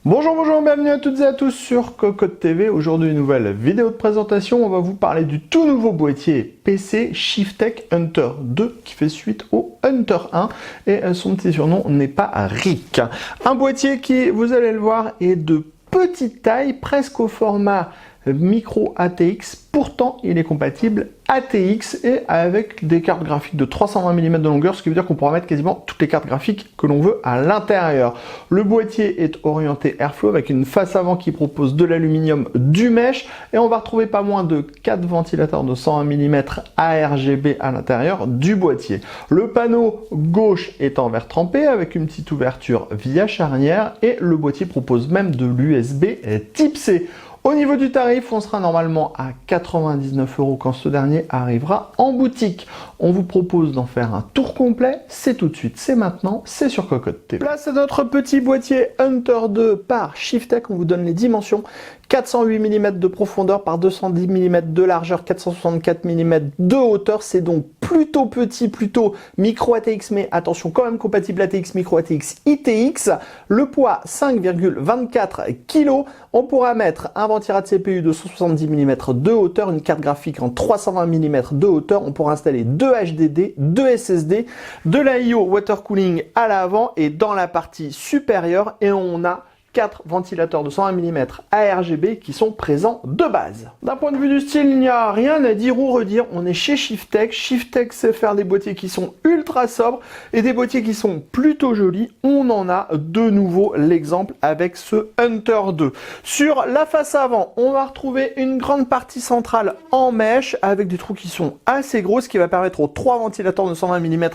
Bonjour, bienvenue à toutes et à tous sur Cocotte TV. Aujourd'hui, une nouvelle vidéo de présentation. On va vous parler du tout nouveau boîtier PC Shiftech Hunter 2 qui fait suite au Hunter 1 et son petit surnom n'est pas Rick. Un boîtier qui, vous allez le voir, est de petite taille, presque au format micro ATX. Pourtant, il est compatible ATX et avec des cartes graphiques de 320 mm de longueur, ce qui veut dire qu'on pourra mettre quasiment toutes les cartes graphiques que l'on veut à l'intérieur. Le boîtier est orienté Airflow avec une face avant qui propose de l'aluminium, du mesh et on va retrouver pas moins de 4 ventilateurs de 120 mm ARGB à l'intérieur du boîtier. Le panneau gauche est en verre trempé avec une petite ouverture via charnière et le boîtier propose même de l'USB Type C. Au niveau du tarif, on sera normalement à 99 € quand ce dernier arrivera en boutique. On vous propose d'en faire un tour complet, c'est tout de suite, c'est maintenant, c'est sur Cocotte TV. Place à notre petit boîtier Hunter 2 par Shiftech, on vous donne les dimensions. 408 mm de profondeur par 210 mm de largeur, 464 mm de hauteur, c'est donc plutôt petit, plutôt micro ATX, mais attention quand même compatible ATX, micro ATX, ITX. Le poids 5,24 kg. On pourra mettre un ventirail de CPU de 170 mm de hauteur, une carte graphique en 320 mm de hauteur. On pourra installer 2 HDD, 2 SSD, de l'IO water cooling à l'avant et dans la partie supérieure. Et on a 4 ventilateurs de 120 mm ARGB qui sont présents de base. D'un point de vue du style, il n'y a rien à dire ou redire. On est chez Shiftech. Shiftech sait faire des boîtiers qui sont ultra sobres et des boîtiers qui sont plutôt jolis. On en a de nouveau l'exemple avec ce Hunter 2. Sur la face avant, on va retrouver une grande partie centrale en mèche avec des trous qui sont assez gros, ce qui va permettre aux 3 ventilateurs de 120 mm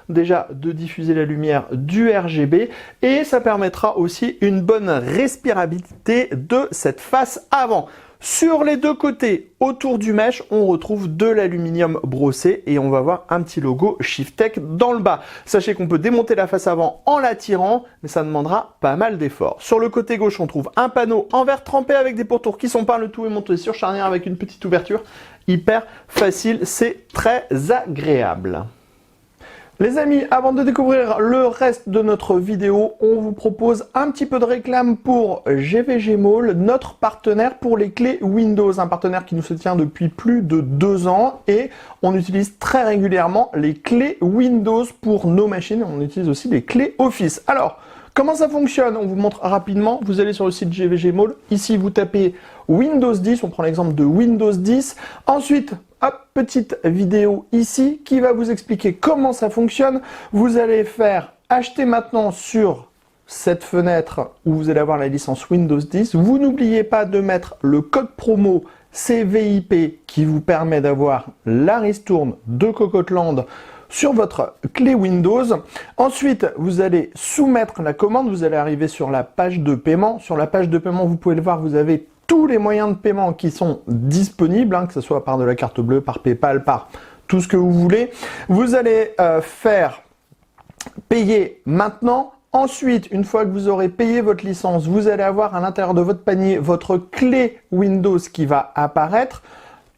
déjà de diffuser la lumière du RGB et ça permettra aussi une bonne respirabilité de cette face avant. Sur les deux côtés, autour du mesh, on retrouve de l'aluminium brossé et on va voir un petit logo Shiftech dans le bas. Sachez qu'on peut démonter la face avant en la tirant, mais ça demandera pas mal d'efforts. Sur le côté gauche, on trouve un panneau en verre trempé avec des pourtours qui sont peints, le tout est monté sur charnière avec une petite ouverture. Hyper facile, c'est très agréable. Les amis, avant de découvrir le reste de notre vidéo, on vous propose un petit peu de réclame pour GVG Mall, notre partenaire pour les clés Windows, un partenaire qui nous soutient depuis plus de 2 ans et on utilise très régulièrement les clés Windows pour nos machines, on utilise aussi les clés Office. Alors, comment ça fonctionne? On vous montre rapidement. Vous allez sur le site GVG Mall. Ici, vous tapez Windows 10. On prend l'exemple de Windows 10. Ensuite, hop, petite vidéo ici qui va vous expliquer comment ça fonctionne. Vous allez faire acheter maintenant sur cette fenêtre où vous allez avoir la licence Windows 10. Vous n'oubliez pas de mettre le code promo CVIP qui vous permet d'avoir la ristourne de Cocotte sur votre clé Windows. Ensuite, vous allez soumettre la commande, vous allez arriver sur la page de paiement. Sur la page de paiement, vous pouvez le voir, vous avez tous les moyens de paiement qui sont disponibles, que ce soit par de la carte bleue, par PayPal, par tout ce que vous voulez. Vous allez faire payer maintenant. Ensuite, une fois que vous aurez payé votre licence, vous allez avoir à l'intérieur de votre panier votre clé Windows qui va apparaître.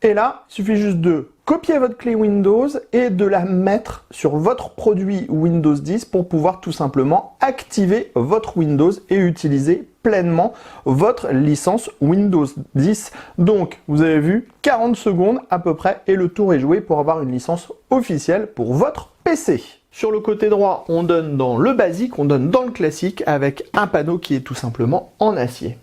Et là, il suffit juste de copier votre clé Windows et de la mettre sur votre produit Windows 10 pour pouvoir tout simplement activer votre Windows et utiliser pleinement votre licence Windows 10. Donc, vous avez vu, 40 secondes à peu près et le tour est joué pour avoir une licence officielle pour votre PC. Sur le côté droit, on donne dans le basique, on donne dans le classique avec un panneau qui est tout simplement en acier.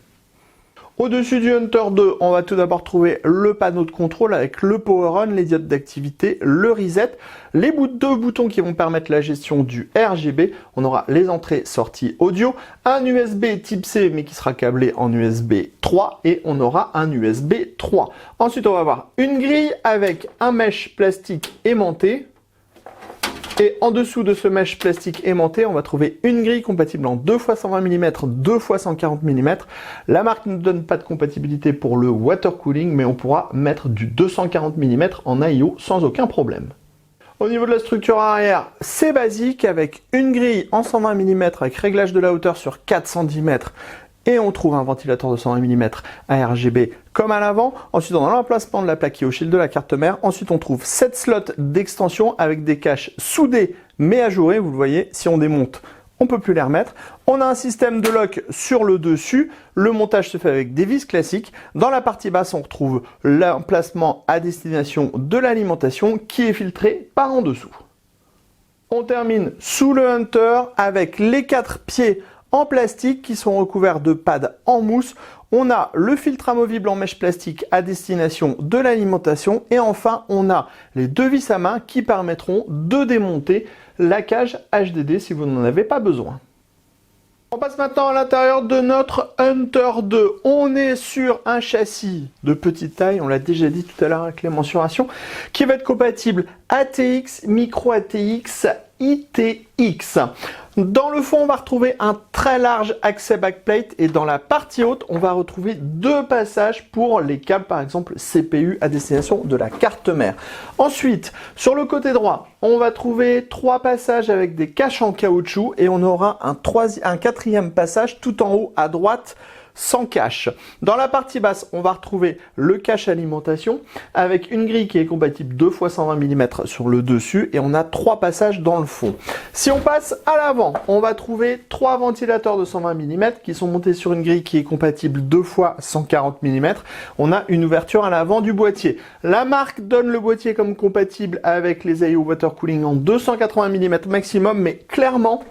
Au-dessus du Hunter 2, on va tout d'abord trouver le panneau de contrôle avec le Power On, les diodes d'activité, le Reset, les deux boutons qui vont permettre la gestion du RGB. On aura les entrées-sorties audio, un USB Type C mais qui sera câblé en USB 3 et on aura un USB 3. Ensuite, on va avoir une grille avec un mesh plastique aimanté. Et en dessous de ce mesh plastique aimanté, on va trouver une grille compatible en 2 x 120 mm, 2 x 140 mm. La marque ne donne pas de compatibilité pour le water cooling, mais on pourra mettre du 240 mm en AIO sans aucun problème. Au niveau de la structure arrière, c'est basique avec une grille en 120 mm avec réglage de la hauteur sur 410 mètres. Et on trouve un ventilateur de 120 mm ARGB comme à l'avant. Ensuite, on a l'emplacement de la plaque qui est au shield de la carte mère. Ensuite, on trouve 7 slots d'extension avec des caches soudées mais ajourées. Vous le voyez, si on démonte, on peut plus les remettre. On a un système de lock sur le dessus. Le montage se fait avec des vis classiques. Dans la partie basse, on retrouve l'emplacement à destination de l'alimentation qui est filtré par en dessous. On termine sous le Hunter avec les 4 pieds en plastique qui sont recouverts de pads en mousse. On a le filtre amovible en mèche plastique à destination de l'alimentation. Et enfin, on a les 2 vis à main qui permettront de démonter la cage HDD si vous n'en avez pas besoin. On passe maintenant à l'intérieur de notre Hunter 2. On est sur un châssis de petite taille, on l'a déjà dit tout à l'heure avec les mensurations, qui va être compatible ATX, Micro ATX, ITX. Dans le fond, on va retrouver un très large accès backplate et dans la partie haute, on va retrouver 2 passages pour les câbles, par exemple CPU à destination de la carte mère. Ensuite, sur le côté droit, on va trouver 3 passages avec des caches en caoutchouc et on aura un 4e passage tout en haut à droite sans cache. Dans la partie basse, on va retrouver le cache alimentation avec une grille qui est compatible 2 x 120 mm sur le dessus et on a 3 passages dans le fond. Si on passe à l'avant, on va trouver 3 ventilateurs de 120 mm qui sont montés sur une grille qui est compatible 2 x 140 mm. On a une ouverture à l'avant du boîtier. La marque donne le boîtier comme compatible avec les IO Water Cooling en 280 mm maximum, mais clairement,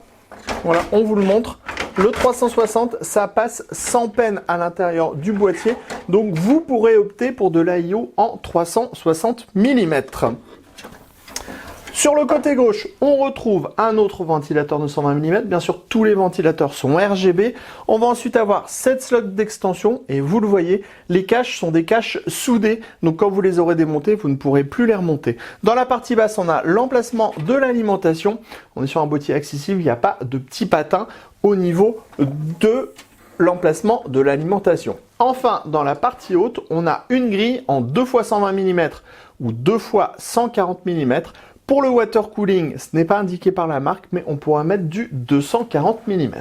voilà, on vous le montre. Le 360, ça passe sans peine à l'intérieur du boîtier. Donc, vous pourrez opter pour de l'AIO en 360 mm. Sur le côté gauche, on retrouve un autre ventilateur de 120 mm. Bien sûr, tous les ventilateurs sont RGB. On va ensuite avoir 7 slots d'extension. Et vous le voyez, les caches sont des caches soudées. Donc, quand vous les aurez démontées, vous ne pourrez plus les remonter. Dans la partie basse, on a l'emplacement de l'alimentation. On est sur un boîtier accessible. Il n'y a pas de petits patins au niveau de l'emplacement de l'alimentation. Enfin, dans la partie haute, on a une grille en 2 x 120 mm ou 2 x 140 mm. Pour le water cooling, ce n'est pas indiqué par la marque, mais on pourra mettre du 240 mm.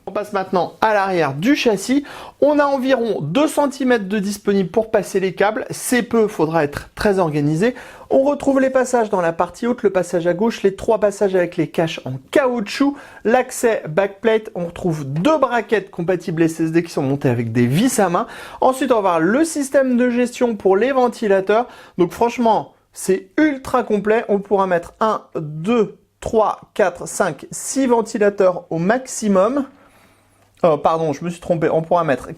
On passe maintenant à l'arrière du châssis. On a environ 2 cm de disponible pour passer les câbles. C'est peu, faudra être très organisé. On retrouve les passages dans la partie haute, le passage à gauche, les 3 passages avec les caches en caoutchouc, l'accès backplate. On retrouve 2 braquettes compatibles SSD qui sont montées avec des vis à main. Ensuite, on va avoir le système de gestion pour les ventilateurs. Donc franchement, c'est ultra complet. On pourra mettre 1, 2, 3, 4, 5, 6 ventilateurs au maximum. Pardon, je me suis trompé. On pourra mettre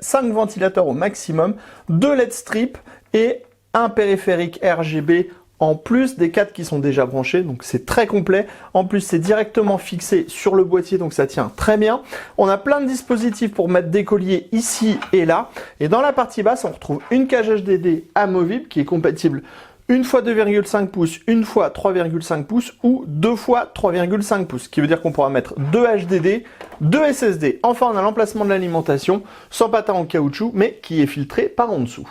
5 ventilateurs au maximum, 2 LED strips et un périphérique RGB en plus des 4 qui sont déjà branchés. Donc c'est très complet. En plus, c'est directement fixé sur le boîtier, donc ça tient très bien. On a plein de dispositifs pour mettre des colliers ici et là. Et dans la partie basse, on retrouve une cage HDD amovible qui est compatible une fois 2,5 pouces, une fois 3,5 pouces ou 2 fois 3,5 pouces. Ce qui veut dire qu'on pourra mettre 2 HDD, 2 SSD. Enfin, on a l'emplacement de l'alimentation sans patin en caoutchouc, mais qui est filtré par en dessous.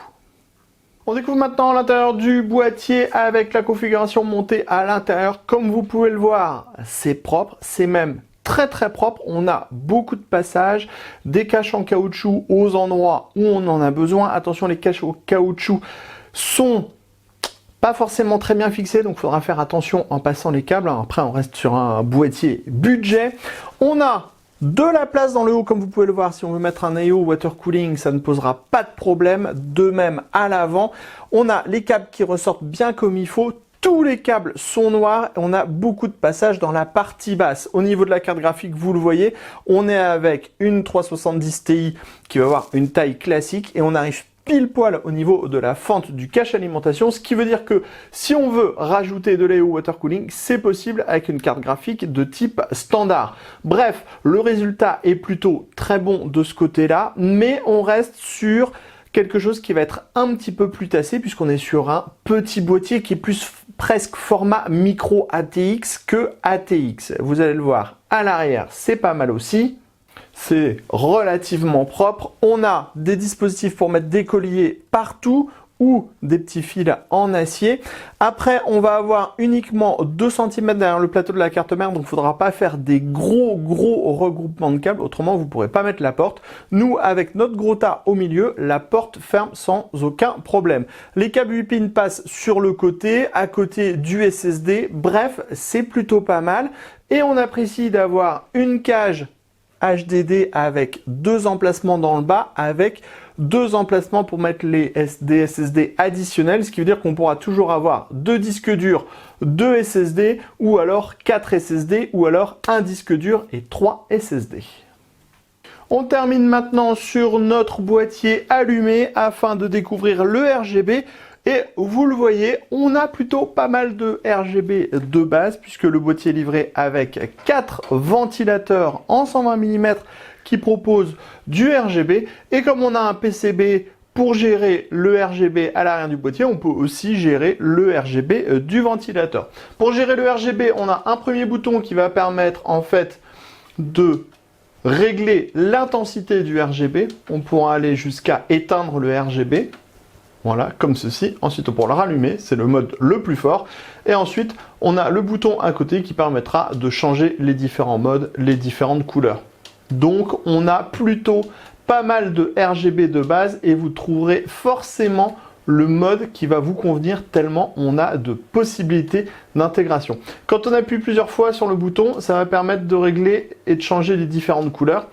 On découvre maintenant l'intérieur du boîtier avec la configuration montée à l'intérieur. Comme vous pouvez le voir, c'est propre, c'est même très très propre. On a beaucoup de passages, des caches en caoutchouc aux endroits où on en a besoin. Attention, les caches au caoutchouc sont pas forcément très bien fixé, donc il faudra faire attention en passant les câbles. Alors après, on reste sur un boîtier budget. On a de la place dans le haut, comme vous pouvez le voir. Si on veut mettre un IO water cooling, ça ne posera pas de problème. De même, à l'avant, on a les câbles qui ressortent bien comme il faut. Tous les câbles sont noirs. On a beaucoup de passages dans la partie basse. Au niveau de la carte graphique, vous le voyez, on est avec une 370 Ti qui va avoir une taille classique et on arrive pile poil au niveau de la fente du cache alimentation, ce qui veut dire que si on veut rajouter de l'AIO water cooling, c'est possible avec une carte graphique de type standard. Bref, le résultat est plutôt très bon de ce côté-là, mais on reste sur quelque chose qui va être un petit peu plus tassé puisqu'on est sur un petit boîtier qui est plus presque format micro ATX que ATX. Vous allez le voir à l'arrière, c'est pas mal aussi. C'est relativement propre. On a des dispositifs pour mettre des colliers partout ou des petits fils en acier. Après, on va avoir uniquement 2 cm derrière le plateau de la carte mère, donc il ne faudra pas faire des gros regroupements de câbles, autrement vous ne pourrez pas mettre la porte. Nous, avec notre gros tas au milieu, la porte ferme sans aucun problème. Les câbles 8 pins passent sur le côté, à côté du SSD, bref, c'est plutôt pas mal. Et on apprécie d'avoir une cage HDD avec 2 emplacements dans le bas, avec 2 emplacements pour mettre les SSD additionnels, ce qui veut dire qu'on pourra toujours avoir 2 disques durs, 2 SSD, ou alors 4 SSD, ou alors un disque dur et 3 SSD. On termine maintenant sur notre boîtier allumé afin de découvrir le RGB. Et vous le voyez, on a plutôt pas mal de RGB de base puisque le boîtier est livré avec 4 ventilateurs en 120 mm qui proposent du RGB. Et comme on a un PCB pour gérer le RGB à l'arrière du boîtier, on peut aussi gérer le RGB du ventilateur. Pour gérer le RGB, on a un premier bouton qui va permettre en fait de régler l'intensité du RGB. On pourra aller jusqu'à éteindre le RGB. Voilà, comme ceci. Ensuite, on pourra le rallumer, c'est le mode le plus fort. Et ensuite, on a le bouton à côté qui permettra de changer les différents modes, les différentes couleurs. Donc, on a plutôt pas mal de RGB de base et vous trouverez forcément le mode qui va vous convenir tellement on a de possibilités d'intégration. Quand on appuie plusieurs fois sur le bouton, ça va permettre de régler et de changer les différentes couleurs.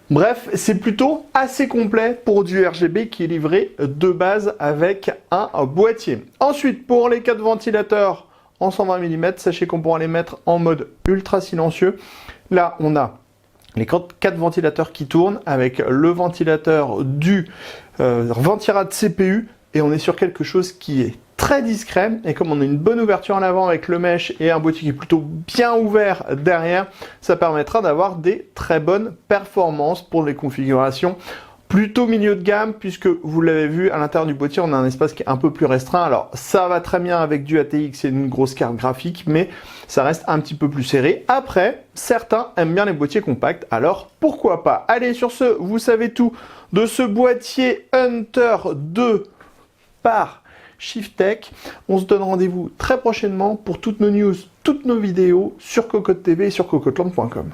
Bref, c'est plutôt assez complet pour du RGB qui est livré de base avec un boîtier. Ensuite, pour les 4 ventilateurs en 120 mm, sachez qu'on pourra les mettre en mode ultra silencieux. Là, on a les 4 ventilateurs qui tournent avec le ventilateur du ventirad CPU et on est sur quelque chose qui est très discret et comme on a une bonne ouverture en avant avec le mesh et un boîtier qui est plutôt bien ouvert derrière, ça permettra d'avoir des très bonnes performances pour les configurations plutôt milieu de gamme puisque vous l'avez vu à l'intérieur du boîtier on a un espace qui est un peu plus restreint. Alors ça va très bien avec du ATX et une grosse carte graphique mais ça reste un petit peu plus serré. Après certains aiment bien les boîtiers compacts, alors pourquoi pas. Allez, sur ce, vous savez tout de ce boîtier Hunter 2 par Shiftech. On se donne rendez-vous très prochainement pour toutes nos news, toutes nos vidéos sur Cocotte TV et sur cocoteland.com.